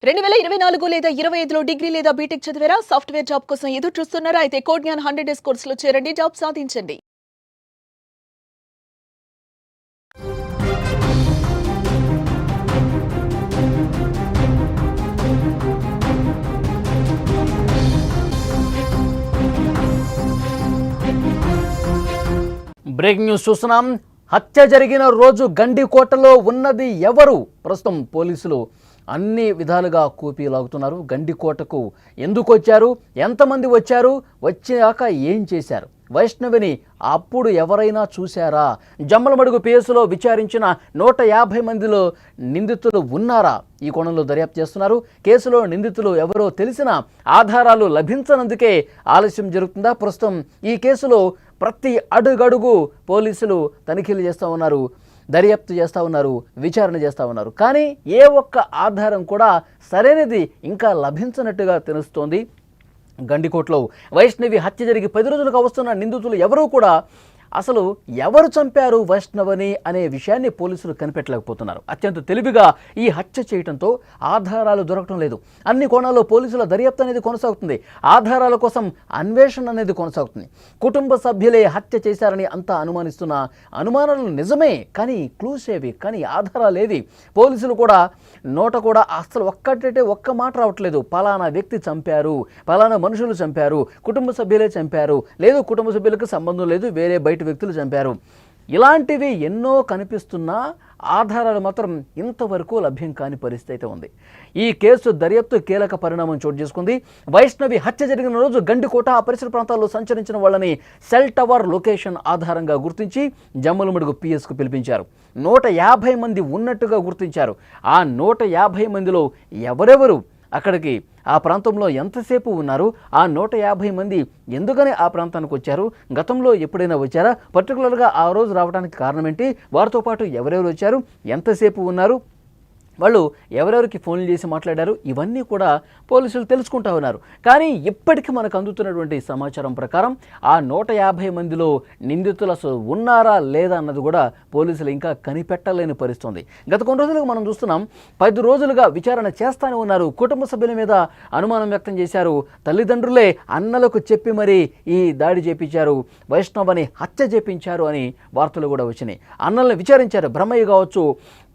2024 లేదా 25లో డిగ్రీ లేదా బీటెక్ చదివారా? సాఫ్ట్‌వేర్ జాబ్ కోసం ఎదురు చూస్తున్నారా? అయితే కోడ్ జ్ఞాన్ 100 డేస్ కోర్సులో చేరండి, జాబ్ సాధించండి. బ్రేకింగ్ న్యూస్ చూస్తున్నాం. హత్య జరిగిన రోజు గండికోటలో ఉన్నది ఎవరు? ప్రస్తుతం పోలీసులు అన్ని విధాలుగా కూపీలాగుతున్నారు. గండికోటకు ఎందుకు వచ్చారు, ఎంతమంది వచ్చారు, వచ్చాక ఏం చేశారు, వైష్ణవిని అప్పుడు ఎవరైనా చూశారా, జమ్మలమడుగు పిఎస్లో విచారించిన 150 మందిలో నిందితులు ఉన్నారా? ఈ కోణంలో దర్యాప్తు చేస్తున్నారు. కేసులో నిందితులు ఎవరో తెలిసిన ఆధారాలు లభించనందుకే ఆలస్యం జరుగుతుందా? ప్రస్తుతం ఈ కేసులో ప్రతి అడుగడుగు పోలీసులు తనిఖీలు చేస్తూ ఉన్నారు, దర్యాప్తు చేస్తూ ఉన్నారు, విచారణ చేస్తూ ఉన్నారు. కానీ ఏ ఒక్క ఆధారం కూడా సరైనది ఇంకా లభించనట్టుగా తెలుస్తోంది. గండికోటలో వైష్ణవి హత్య జరిగి 10 రోజులుగా వస్తున్న నిందితులు ఎవరూ కూడా అసలు ఎవరు చంపారు వైష్ణవని అనే విషయాన్ని పోలీసులు కనిపెట్టలేకపోతున్నారు. అత్యంత తెలివిగా ఈ హత్య చేయడంతో ఆధారాలు దొరకడం లేదు. అన్ని కోణాల్లో పోలీసుల దర్యాప్తు అనేది కొనసాగుతుంది. ఆధారాల కోసం అన్వేషణ అనేది కొనసాగుతుంది. కుటుంబ సభ్యులే హత్య చేశారని అంతా అనుమానిస్తున్న అనుమానాలు నిజమే, కానీ క్లూస్ ఏవి, కానీ ఆధారాలు ఏవి? పోలీసులు కూడా నోట కూడా అసలు ఒక్క మాట రావట్లేదు. పలానా వ్యక్తి చంపారు, పలానా మనుషులు చంపారు, కుటుంబ సభ్యులే చంపారు, లేదు కుటుంబ సభ్యులకు సంబంధం లేదు, వేరే బయట వ్యక్తులు చంపారు. ఇలాంటివి ఎన్నో కనిపిస్తున్నా ఆధారాలు మాత్రం ఇంతవరకు లభ్యం కాని పరిస్థితి అయితే ఉంది. ఈ కేసు దర్యాప్తు కీలక పరిణామం చోటు చేసుకుంది. వైష్ణవి హత్య జరిగిన రోజు గండికోట ఆ పరిసర ప్రాంతాల్లో సంచరించిన వాళ్ళని సెల్ టవర్ లొకేషన్ ఆధారంగా గుర్తించి జమ్మలమడుగు పిఎస్కు పిలిపించారు. 150 మంది ఉన్నట్టుగా గుర్తించారు. ఆ 150 మందిలో ఎవరెవరు అక్కడికి ఆ ప్రాంతంలో ఎంతసేపు ఉన్నారు, ఆ 150 మంది ఎందుకని ఆ ప్రాంతానికి వచ్చారు, గతంలో ఎప్పుడైనా వచ్చారా, పర్టికులర్గా ఆ రోజు రావడానికి కారణం ఏంటి, వారితో పాటు ఎవరెవరు వచ్చారు, ఎంతసేపు ఉన్నారు, వాళ్ళు ఎవరెవరికి ఫోన్లు చేసి మాట్లాడారు, ఇవన్నీ కూడా పోలీసులు తెలుసుకుంటూ ఉన్నారు. కానీ ఇప్పటికీ మనకు అందుతున్నటువంటి సమాచారం ప్రకారం ఆ 150 మందిలో నిందితులు అసలు ఉన్నారా లేదా అన్నది కూడా పోలీసులు ఇంకా కనిపెట్టలేని పరిస్థితుంది. గత కొన్ని రోజులుగా మనం చూస్తున్నాం, 10 రోజులుగా విచారణ చేస్తూనే ఉన్నారు. కుటుంబ సభ్యుల మీద అనుమానం వ్యక్తం చేశారు. తల్లిదండ్రులే అన్నలకు చెప్పి మరీ ఈ దాడి చేపించారు, వైష్ణవని హత్య చేపించారు అని వార్తలు కూడా వచ్చినాయి. అన్నల్ని విచారించారు. బ్రహ్మయ్య కావచ్చు,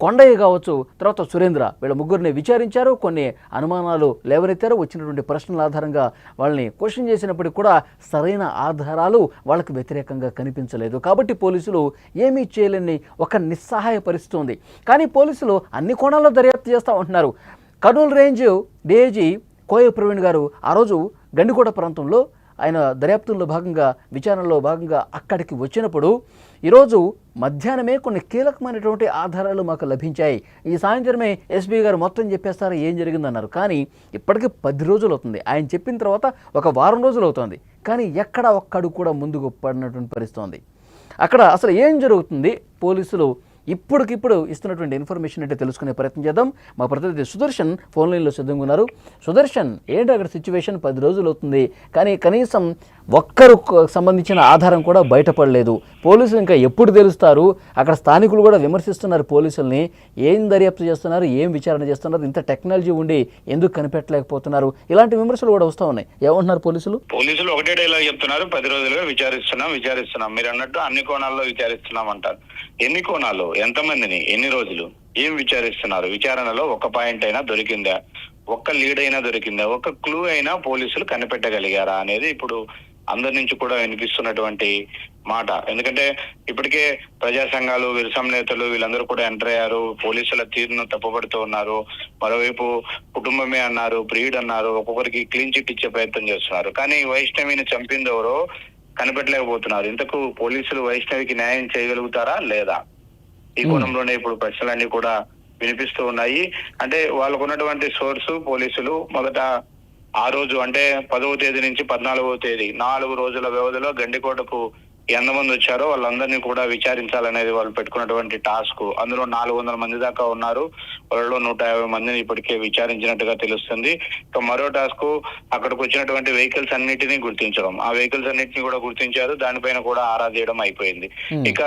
కొండయ్య కావచ్చు, తర్వాత సురేంద్ర, వీళ్ళ ముగ్గురిని విచారించారు. కొన్ని అనుమానాలు లేవనెత్తారు. వచ్చినటువంటి ప్రశ్నల ఆధారంగా వాళ్ళని క్వశ్చన్ చేసినప్పటికీ కూడా సరైన ఆధారాలు వాళ్ళకి వ్యతిరేకంగా కనిపించలేదు. కాబట్టి పోలీసులు ఏమీ చేయలేని ఒక నిస్సహాయ పరిస్థితి ఉంది. కానీ పోలీసులు అన్ని కోణాల్లో దర్యాప్తు చేస్తూ ఉంటున్నారు. కర్నూలు రేంజ్ డీఐజీ కోయ ప్రవీణ్ గారు ఆ రోజు గండికోట ప్రాంతంలో ఆయన దర్యాప్తుల్లో భాగంగా, విచారణలో భాగంగా అక్కడికి వచ్చినప్పుడు ఈరోజు మధ్యాహ్నమే కొన్ని కీలకమైనటువంటి ఆధారాలు మాకు లభించాయి, ఈ సాయంత్రమే ఎస్పీ గారు మొత్తం చెప్పేస్తారా ఏం జరిగిందన్నారు. కానీ ఇప్పటికీ 10 రోజులు అవుతుంది. ఆయన చెప్పిన తర్వాత ఒక వారం రోజులు అవుతుంది. కానీ ఎక్కడ ఒక్కడు కూడా ముందుకు పడినటువంటి పరిస్థితి ఉంది. అక్కడ అసలు ఏం జరుగుతుంది, పోలీసులు ఇప్పటికిప్పుడు ఇస్తున్నటువంటి ఇన్ఫర్మేషన్ అంటే తెలుసుకునే ప్రయత్నం చేద్దాం. మా ప్రతినిధి సుదర్శన్ ఫోన్ లైన్లో సిద్ధంగా ఉన్నారు. సుదర్శన్, ఏంటి అక్కడ సిచ్యువేషన్? 10 రోజులు అవుతుంది, కానీ కనీసం ఒక్కరు సంబంధించిన ఆధారం కూడా బయటపడలేదు. పోలీసులు ఇంకా ఎప్పుడు తెలుస్తారు? అక్కడ స్థానికులు కూడా విమర్శిస్తున్నారు పోలీసుల్ని. ఏం దర్యాప్తు చేస్తున్నారు, ఏం విచారణ చేస్తున్నారు, ఇంత టెక్నాలజీ ఉండి ఎందుకు కనిపెట్టలేకపోతున్నారు? ఇలాంటి విమర్శలు కూడా వస్తూ ఉన్నాయి. ఏమంటున్నారు పోలీసులు? పోలీసులు ఒకటే డైలాగ్ చెప్తున్నారు, 10 రోజులుగా విచారిస్తున్నాం. మీరు అన్నట్టు అన్ని కోణాల్లో విచారిస్తున్నాం అంటారు. ఎన్ని కోణాలు, ఎంతమందిని, ఎన్ని రోజులు, ఏం విచారిస్తున్నారు? విచారణలో ఒక పాయింట్ అయినా దొరికిందా, ఒక్క లీడ్ అయినా దొరికిందా, ఒక క్లూ అయినా పోలీసులు కనిపెట్టగలిగారా అనేది ఇప్పుడు అందరి నుంచి కూడా వినిపిస్తున్నటువంటి మాట. ఎందుకంటే ఇప్పటికే ప్రజా సంఘాలు, విరసం నేతలు వీళ్ళందరూ కూడా ఎంటర్ అయ్యారు, పోలీసుల తీరును తప్పుపడుతూ ఉన్నారు. మరోవైపు కుటుంబమే అన్నారు, బ్రీడ్ అన్నారు, ఒక్కొక్కరికి క్లీన్ చిట్ ఇచ్చే ప్రయత్నం చేస్తున్నారు. కానీ వైష్ణవిని చంపింది ఎవరో కనిపెట్టలేకపోతున్నారు. ఇంతకు పోలీసులు వైష్ణవికి న్యాయం చేయగలుగుతారా లేదా? ఈ కోణంలోనే ఇప్పుడు ప్రశ్నలన్నీ కూడా వినిపిస్తూ ఉన్నాయి. అంటే వాళ్ళకు ఉన్నటువంటి సోర్సు పోలీసులు మొదట ఆ రోజు అంటే 10వ తేదీ నుంచి 14వ తేదీ 4 రోజుల వ్యవధిలో గండికోటకు ఎంతమంది వచ్చారో వాళ్ళందరినీ కూడా విచారించాలనేది వాళ్ళు పెట్టుకున్నటువంటి టాస్క్. అందులో 400 మంది దాకా ఉన్నారు. వాళ్ళలో 150 మందిని ఇప్పటికే విచారించినట్టుగా తెలుస్తుంది. ఇక మరో టాస్క్ అక్కడికి వచ్చినటువంటి వెహికల్స్ అన్నిటినీ గుర్తించడం. ఆ వెహికల్స్ అన్నిటినీ కూడా గుర్తించారు. దానిపైన కూడా ఆరా తీయడం అయిపోయింది. ఇక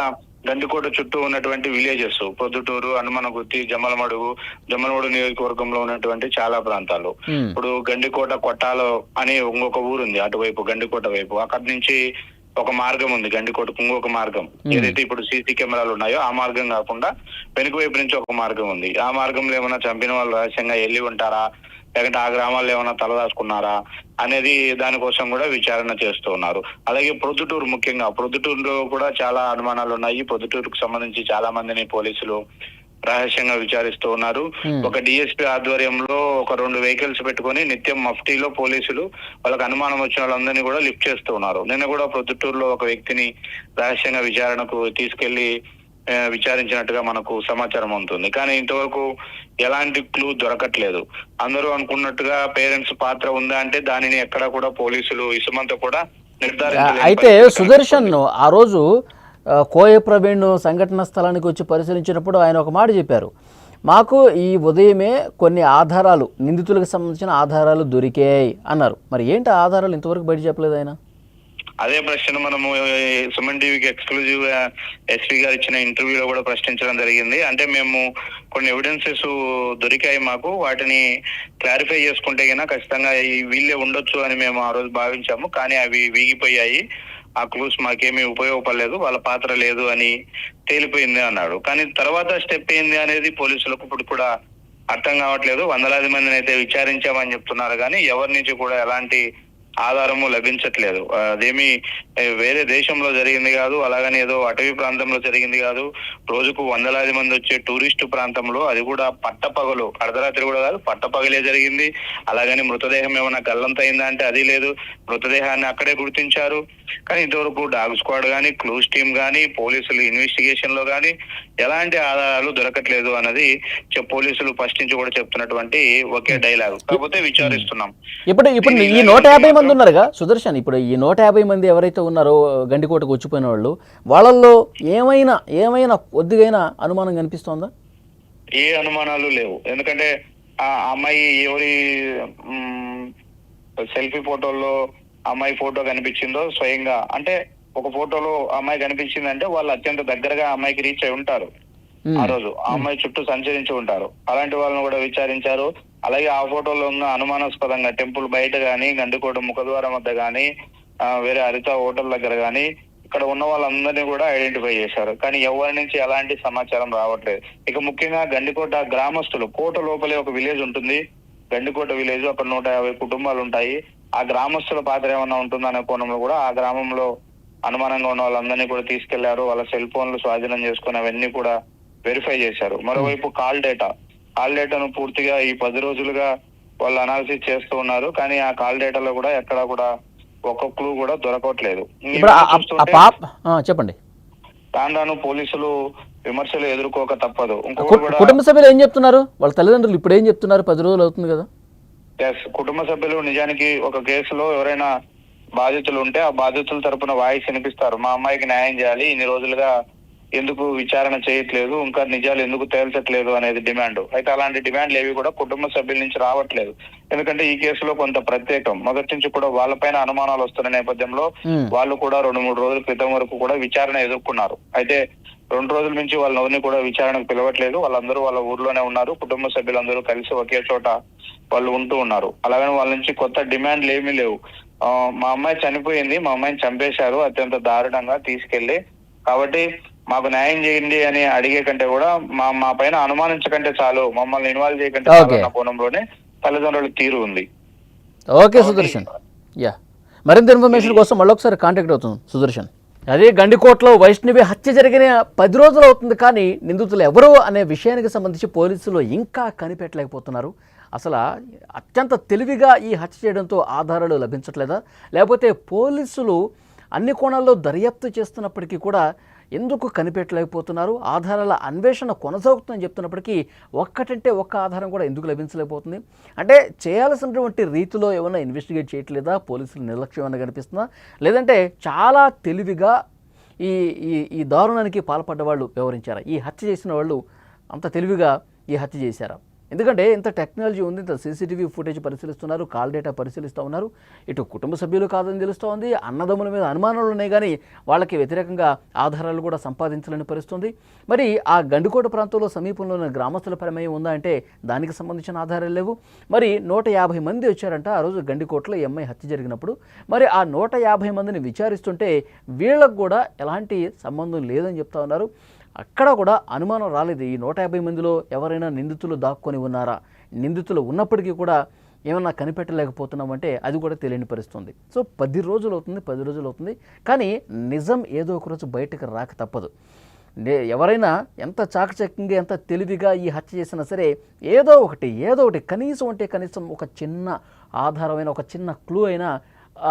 గండికోట చుట్టూ ఉన్నటువంటి విలేజెస్, పొద్దుటూరు, హనుమనగుత్తి, జమ్మలమడుగు నియోజకవర్గంలో ఉన్నటువంటి చాలా ప్రాంతాలు. ఇప్పుడు గండికోట కొట్టాలో అని ఇంకొక ఊరుంది అటువైపు, గండికోట వైపు. అక్కడి నుంచి ఒక మార్గం ఉంది గండికోటకు, ఇంకొక మార్గం. ఏదైతే ఇప్పుడు సీసీ కెమెరాలు ఉన్నాయో ఆ మార్గం కాకుండా వెనుక వైపు నుంచి ఒక మార్గం ఉంది. ఆ మార్గంలో ఏమైనా చంపిన వాళ్ళు రహస్యంగా వెళ్ళి ఉంటారా, లేకంటే ఆ గ్రామాల్లో ఏమైనా తలదాచుకున్నారా అనేది దానికోసం కూడా విచారణ చేస్తూ ఉన్నారు. అలాగే ప్రొద్దుటూరు, ముఖ్యంగా ప్రొద్దుటూరులో కూడా చాలా అనుమానాలు ఉన్నాయి. ప్రొద్దుటూరుకు సంబంధించి చాలా మందిని పోలీసులు రహస్యంగా విచారిస్తూ ఉన్నారు. ఒక డిఎస్పీ ఆధ్వర్యంలో ఒక 2 వెహికల్స్ పెట్టుకొని నిత్యం మఫ్టీలో పోలీసులు వాళ్ళకి అనుమానం వచ్చిన వాళ్ళందరినీ కూడా లిఫ్ట్ చేస్తూ ఉన్నారు. నిన్న కూడా ప్రొద్దుటూరులో ఒక వ్యక్తిని రహస్యంగా విచారణకు తీసుకెళ్లి విచారించినట్టుగా మనకు సమాచారం ఉంటుంది. కానీ ఇంతవరకు ఎలాంటి క్లూ దొరకట్లేదు. అందరూ అనుకున్నట్టుగా పేరెంట్స్ పాత్ర ఉందా అంటే దానిని ఎక్కడా కూడా పోలీసులు ఇసుమంతా కూడా నిర్ధారించలేదు. అయితే సుదర్శన్ ఆ రోజు కోయ ప్రవీణ్ సంఘటన స్థలానికి వచ్చి పరిశీలించినప్పుడు ఆయన ఒక మాట చెప్పారు, మాకు ఈ ఉదయమే కొన్ని ఆధారాలు, నిందితులకు సంబంధించిన ఆధారాలు దొరికాయి అన్నారు. మరి ఏంటి ఆధారాలు ఇంతవరకు బయట చెప్పలేదు ఆయన? అదే ప్రశ్న మనము సుమన్ టీవీకి ఎక్స్క్లూజివ్ గా ఎస్పీ గారు ఇచ్చిన ఇంటర్వ్యూలో కూడా ప్రశ్నించడం జరిగింది. అంటే మేము కొన్ని ఎవిడెన్సెస్ దొరికాయి మాకు, వాటిని క్లారిఫై చేసుకుంటే కన్నా ఖచ్చితంగా వీళ్ళే ఉండొచ్చు అని మేము ఆ రోజు భావించాము. కానీ అవి వీగిపోయాయి, ఆ క్లూస్ మాకేమీ ఉపయోగపడలేదు, వాళ్ళ పాత్ర లేదు అని తేలిపోయింది అన్నాడు. కానీ తర్వాత స్టెప్ ఏంది అనేది పోలీసులకు ఇప్పుడు కూడా అర్థం కావట్లేదు. వందలాది మందిని అయితే విచారించామని చెప్తున్నారు, కానీ ఎవరి నుంచి కూడా ఎలాంటి ఆధారము లభించట్లేదు. అదేమి వేరే దేశంలో జరిగింది కాదు, అలాగని ఏదో అటవీ ప్రాంతంలో జరిగింది కాదు. రోజుకు వందలాది మంది వచ్చే టూరిస్టు ప్రాంతంలో, అది కూడా పట్టపగలు, అర్ధరాత్రి కూడా కాదు, పట్టపగలే జరిగింది. అలాగని మృతదేహం ఏమైనా గల్లంతైందా అంటే అది లేదు. మృతదేహాన్ని అక్కడే గుర్తించారు. కానీ ఇంతవరకు డాగ్ స్క్వాడ్ కానీ, క్లూస్ టీమ్ కానీ, పోలీసులు ఇన్వెస్టిగేషన్ లో కానీ ఎలాంటి ఆధారాలు దొరకట్లేదు అన్నది పోలీసులు ఫస్ట్ నుంచి కూడా చెప్తున్నటువంటి ఒకే డైలాగ్. కాకపోతే విచారిస్తున్నాం. ఇప్పుడు ఈ 150 మంది ఉన్నారుగా సుదర్శన్, ఇప్పుడు ఈ 150 మంది ఎవరైతే ఉన్నారో గండికోటకు వచ్చిపోయిన వాళ్ళు, వాళ్ళల్లో ఏమైనా కొద్దిగైనా అనుమానం కనిపిస్తోందా? ఏ అనుమానాలు లేవు. ఎందుకంటే ఆ అమ్మాయి ఎవరి సెల్ఫీ ఫోటోల్లో అమ్మాయి ఫోటో కనిపించిందో స్వయంగా, అంటే ఒక ఫోటోలో అమ్మాయి కనిపించిందంటే వాళ్ళు అత్యంత దగ్గరగా అమ్మాయికి రీచ్ అయి ఉంటారు. ఆ రోజు ఆ అమ్మాయి చుట్టూ సంచరించి ఉంటారు. అలాంటి వాళ్ళని కూడా విచారించారు. అలాగే ఆ ఫోటోలో ఉన్న అనుమానాస్పదంగా టెంపుల్ బయట గానీ, గండికోట ముఖద్వారం వద్ద గానీ, వేరే హరిత హోటల్ దగ్గర గానీ ఇక్కడ ఉన్న వాళ్ళందరినీ కూడా ఐడెంటిఫై చేశారు. కానీ ఎవరి నుంచి ఎలాంటి సమాచారం రావట్లేదు. ఇక ముఖ్యంగా గండికోట గ్రామస్తులు, కోట లోపలే ఒక విలేజ్ ఉంటుంది, గండికోట విలేజ్, అక్కడ 150 కుటుంబాలు ఉంటాయి. ఆ గ్రామస్తుల పాత్ర ఏమన్నా ఉంటుందనే కోణంలో కూడా ఆ గ్రామంలో అనుమానంగా ఉన్న వాళ్ళందరినీ కూడా తీసుకెళ్లారు. వాళ్ళ సెల్ ఫోన్లు స్వాధీనం చేసుకుని అవన్నీ కూడా వెరిఫై చేశారు. మరోవైపు కాల్ డేటాను పూర్తిగా ఈ 10 రోజులుగా వాళ్ళు అనాలిసిస్ చేస్తూ ఉన్నారు. కానీ ఆ కాల్ డేటాలో కూడా ఎక్కడా కూడా ఒక్క క్లూ కూడా దొరకట్లేదు. చెప్పండి. రాను పోలీసులు విమర్శలు ఎదుర్కోక తప్పదు. కుటుంబ సభ్యులు ఏం చెప్తున్నారు? వాళ్ళ తల్లిదండ్రులు ఇప్పుడు ఏం చెప్తున్నారు? 10 రోజులు అవుతుంది కదా. కుటుంబ సభ్యులు నిజానికి ఒక కేసులో ఎవరైనా బాధితులు ఉంటే ఆ బాధితుల తరపున వాయిస్ వినిపిస్తారు. మా అమ్మాయికి న్యాయం చేయాలి, ఇన్ని రోజులుగా ఎందుకు విచారణ చేయట్లేదు, ఇంకా నిజాలు ఎందుకు తేల్చట్లేదు అనేది డిమాండ్. అయితే అలాంటి డిమాండ్లు ఏవి కూడా కుటుంబ సభ్యుల నుంచి రావట్లేదు. ఎందుకంటే ఈ కేసులో కొంత ప్రత్యేకం. మొదటి నుంచి కూడా వాళ్ళపైన అనుమానాలు వస్తున్న నేపథ్యంలో వాళ్ళు కూడా 2-3 రోజుల క్రితం వరకు కూడా విచారణ ఎదుర్కొన్నారు. అయితే 2 రోజుల నుంచి వాళ్ళని కూడా విచారణకు పిలవట్లేదు. వాళ్ళందరూ వాళ్ళ ఊర్లోనే ఉన్నారు. కుటుంబ సభ్యులందరూ కలిసి ఒకే చోట వాళ్ళు ఉంటూ ఉన్నారు. అలాగని వాళ్ళ నుంచి కొత్త డిమాండ్లు ఏమీ లేవు. మా అమ్మాయి చనిపోయింది, మా అమ్మాయిని చంపేశారు అత్యంత దారుణంగా తీసుకెళ్లి, కాబట్టి మాకు న్యాయం చేయండి అని అడిగే కంటే కూడా మా పైన అనుమానించకంటే చాలు, మమ్మల్ని ఇన్వాల్వ్ చేయకంటే చాలు అన్న కోణంలోనే తల్లిదండ్రుల తీరు ఉంది. ఓకే సుదర్శన్, మరింత ఇన్ఫర్మేషన్ కోసం మళ్ళొకసారి కాంటాక్ట్ అవుతుంది సుదర్శన్. అదే గండికోటలో వైష్ణవి హత్య జరిగిన 10 రోజులు అవుతుంది, కానీ నిందితులు ఎవరు అనే విషయానికి సంబంధించి పోలీసులు ఇంకా కనిపెట్టలేకపోతున్నారు. అసలు అత్యంత తెలివిగా ఈ హత్య చేయడంతో ఆధారాలు లభించట్లేదా, లేకపోతే పోలీసులు అన్ని కోణాల్లో దర్యాప్తు చేస్తున్నప్పటికీ కూడా ఎందుకు కనిపెట్టలేకపోతున్నారు? ఆధారాల అన్వేషణ కొనసాగుతుందని చెప్తున్నప్పటికీ ఒక్కటంటే ఒక్క ఆధారం కూడా ఎందుకు లభించలేకపోతుంది? అంటే చేయాల్సినటువంటి రీతిలో ఏమైనా ఇన్వెస్టిగేట్ చేయట్లేదా? పోలీసులు నిర్లక్ష్యం ఏమైనా కనిపిస్తుందా? లేదంటే చాలా తెలివిగా ఈ ఈ దారుణానికి పాల్పడ్డ వాళ్ళు వ్యవహరించారా? ఈ హత్య చేసిన వాళ్ళు అంత తెలివిగా ఈ హత్య చేశారా? ఎందుకంటే ఇంత టెక్నాలజీ ఉంది, ఇంత సీసీటీవీ ఫుటేజ్ పరిశీలిస్తున్నారు, కాల్ డేటా పరిశీలిస్తూ ఉన్నారు. ఇటు కుటుంబ సభ్యులు కాదని తెలుస్తూ ఉంది, అన్నదమ్ముల మీద అనుమానాలు ఉన్నాయి, కానీ వాళ్ళకి వ్యతిరేకంగా ఆధారాలు కూడా సంపాదించాలని పరిస్థితుంది. మరి ఆ గండికోట ప్రాంతంలో సమీపంలో ఉన్న గ్రామస్తుల ప్రమేయం ఉందా అంటే దానికి సంబంధించిన ఆధారాలు లేవు. మరి 150 మంది వచ్చారంట ఆ రోజు గండికోటలో ఈ అమ్మాయి హత్య జరిగినప్పుడు. మరి ఆ 150 మందిని విచారిస్తుంటే వీళ్ళకు కూడా ఎలాంటి సంబంధం లేదని చెప్తా ఉన్నారు. అక్కడ కూడా అనుమానం రాలేదు, ఈ 150 మందిలో ఎవరైనా నిందితులు దాక్కొని ఉన్నారా, నిందితులు ఉన్నప్పటికీ కూడా ఏమన్నా కనిపెట్టలేకపోతున్నామంటే అది కూడా తెలియని పరిస్థితుంది. సో 10 రోజులు అవుతుంది, కానీ నిజం ఏదో ఒక రోజు బయటకు రాక తప్పదు. ఎవరైనా ఎంత చాకచక్యంగా ఎంత తెలివిగా ఈ హత్య చేసినా సరే ఏదో ఒకటి కనీసం ఒక చిన్న ఆధారమైన ఒక చిన్న క్లూ అయినా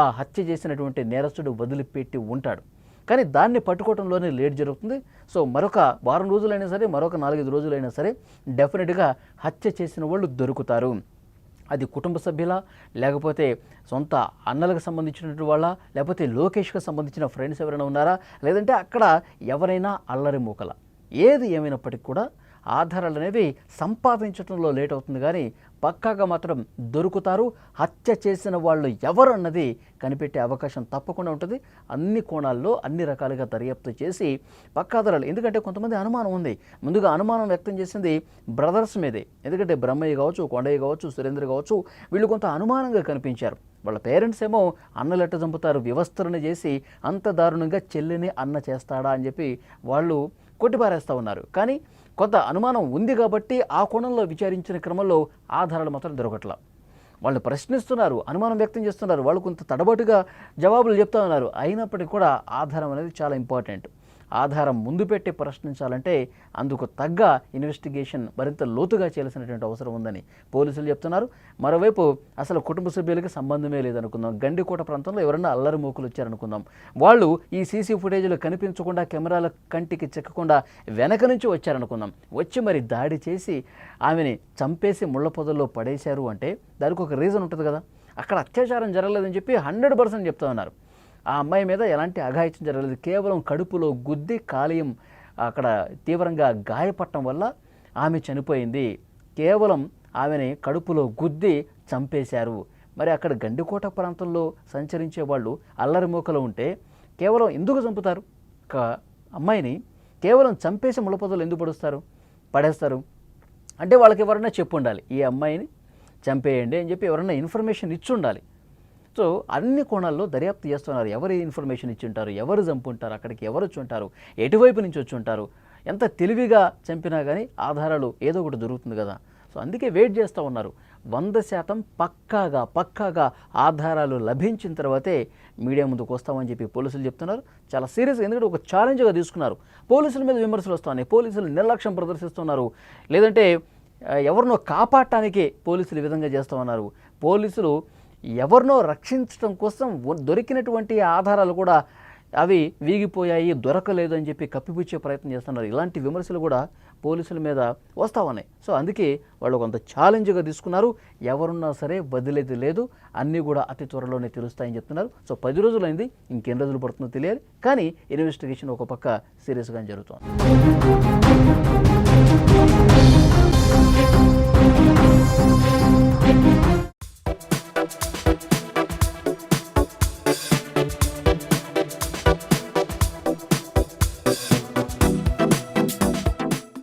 ఆ హత్య చేసినటువంటి నేరస్తుడు వదిలిపెట్టి ఉంటాడు. కానీ దాన్ని పట్టుకోవడంలోనే లేట్ జరుగుతుంది. సో మరొక వారం రోజులైనా సరే, మరొక 4-5 రోజులైనా సరే డెఫినెట్గా హత్య చేసిన వాళ్ళు దొరుకుతారు. అది కుటుంబ సభ్యుల, లేకపోతే సొంత అన్నలకు సంబంధించినటువంటి వాళ్ళ, లేకపోతే లోకేష్కి సంబంధించిన ఫ్రెండ్స్ ఎవరైనా ఉన్నారా, లేదంటే అక్కడ ఎవరైనా అల్లరి మూకల, ఏది ఏమైనప్పటికీ కూడా ఆధారాలు అనేవి సంపాదించడంలో లేట్ అవుతుంది, కానీ పక్కాగా మాత్రం దొరుకుతారు. హత్య చేసిన వాళ్ళు ఎవరు అన్నది కనిపెట్టే అవకాశం తప్పకుండా ఉంటుంది. అన్ని కోణాల్లో అన్ని రకాలుగా దర్యాప్తు చేసి పక్కాధారాలు, ఎందుకంటే కొంతమంది అనుమానం ఉంది. ముందుగా అనుమానం వ్యక్తం చేసింది బ్రదర్స్ మీదే, ఎందుకంటే బ్రహ్మయ్య కావచ్చు, కొండయ్య కావచ్చు, సురేంద్ర కావచ్చు, వీళ్ళు కొంత అనుమానంగా కనిపించారు. వాళ్ళ పేరెంట్స్ ఏమో అన్నలు ఎట్ట చంపుతారు, వ్యవస్థలను చేసి అంత దారుణంగా చెల్లిని అన్న చేస్తాడా అని చెప్పి వాళ్ళు కొట్టిపారేస్తూ ఉన్నారు. కానీ కొంత అనుమానం ఉంది కాబట్టి ఆ కోణంలో విచారించిన క్రమంలో ఆధారాలు మాత్రం దొరకట్లా. వాళ్ళు ప్రశ్నిస్తున్నారు, అనుమానం వ్యక్తం చేస్తున్నారు, వాళ్ళు కొంత తడబట్టుగా జవాబులు చెప్తా ఉన్నారు. అయినప్పటికీ కూడా ఆధారం అనేది చాలా ఇంపార్టెంట్. ఆధారం ముందు పెట్టి ప్రశ్నించాలంటే అందుకు తగ్గ ఇన్వెస్టిగేషన్ మరింత లోతుగా చేయాల్సినటువంటి అవసరం ఉందని పోలీసులు చెప్తున్నారు. మరోవైపు అసలు కుటుంబ సభ్యులకి సంబంధమే లేదనుకుందాం, గండికోట ప్రాంతంలో ఎవరన్నా అల్లరి మూకులు వచ్చారనుకుందాం, వాళ్ళు ఈ సీసీ ఫుటేజ్లో కనిపించకుండా, కెమెరాల కంటికి చెక్కకుండా వెనక నుంచి వచ్చారనుకుందాం, వచ్చి మరి దాడి చేసి ఆమెని చంపేసి ముళ్ళ పొదల్లో పడేశారు అంటే దానికి ఒక రీజన్ ఉంటుంది కదా. అక్కడ అత్యాచారం జరగలేదని చెప్పి 100% చెప్తా ఉన్నారు. ఆ అమ్మాయి మీద ఎలాంటి అఘాయిత్యం జరగలేదు, కేవలం కడుపులో గుద్ది కాలేయం అక్కడ తీవ్రంగా గాయపడటం వల్ల ఆమె చనిపోయింది. కేవలం ఆమెని కడుపులో గుద్ది చంపేశారు. మరి అక్కడ గండికోట ప్రాంతంలో సంచరించే వాళ్ళు అల్లరి మూకలు ఉంటే కేవలం ఎందుకు చంపుతారు? ఒక అమ్మాయిని కేవలం చంపేసి ముళ్ళపొదలు ఎందుకు పడేస్తారు అంటే వాళ్ళకి ఎవరన్నా చెప్పు ఉండాలి, ఈ అమ్మాయిని చంపేయండి అని చెప్పి ఎవరన్నా ఇన్ఫర్మేషన్ ఇచ్చి ఉండాలి. సో అన్ని కోణాల్లో దర్యాప్తు చేస్తున్నారు. ఎవరు ఇన్ఫర్మేషన్ ఇచ్చి ఉంటారు, ఎవరు చంపుంటారు, అక్కడికి ఎవరు వచ్చి ఉంటారు, ఎటువైపు నుంచి వచ్చి ఉంటారు, ఎంత తెలివిగా చంపినా కానీ ఆధారాలు ఏదో ఒకటి దొరుకుతుంది కదా. సో అందుకే వెయిట్ చేస్తూ ఉన్నారు. 100% పక్కాగా ఆధారాలు లభించిన తర్వాతే మీడియా ముందుకు వస్తామని చెప్పి పోలీసులు చెప్తున్నారు. చాలా సీరియస్గా, ఎందుకంటే ఒక ఛాలెంజ్గా తీసుకున్నారు. పోలీసుల మీద విమర్శలు వస్తున్నాయి, పోలీసులు నిర్లక్ష్యం ప్రదర్శిస్తున్నారు, లేదంటే ఎవరినో కాపాడటానికి పోలీసులు ఈ విధంగా చేస్తూ ఉన్నారు. పోలీసులు ఎవరినో రక్షించడం కోసం దొరికినటువంటి ఆధారాలు కూడా అవి వీగిపోయాయి, దొరకలేదు అని చెప్పి కప్పిపుచ్చే ప్రయత్నం చేస్తున్నారు. ఇలాంటి విమర్శలు కూడా పోలీసుల మీద వస్తూ ఉన్నాయి. సో అందుకే వాళ్ళు కొంత ఛాలెంజ్గా తీసుకున్నారు. ఎవరున్నా సరే వదిలేది లేదు, అన్నీ కూడా అతి త్వరలోనే తెలుస్తాయని చెప్తున్నారు. సో 10 రోజులైంది, ఇంకెన్ని రోజులు పడుతుందో తెలియాలి. కానీ ఇన్వెస్టిగేషన్ ఒక పక్క సీరియస్గా జరుగుతోంది.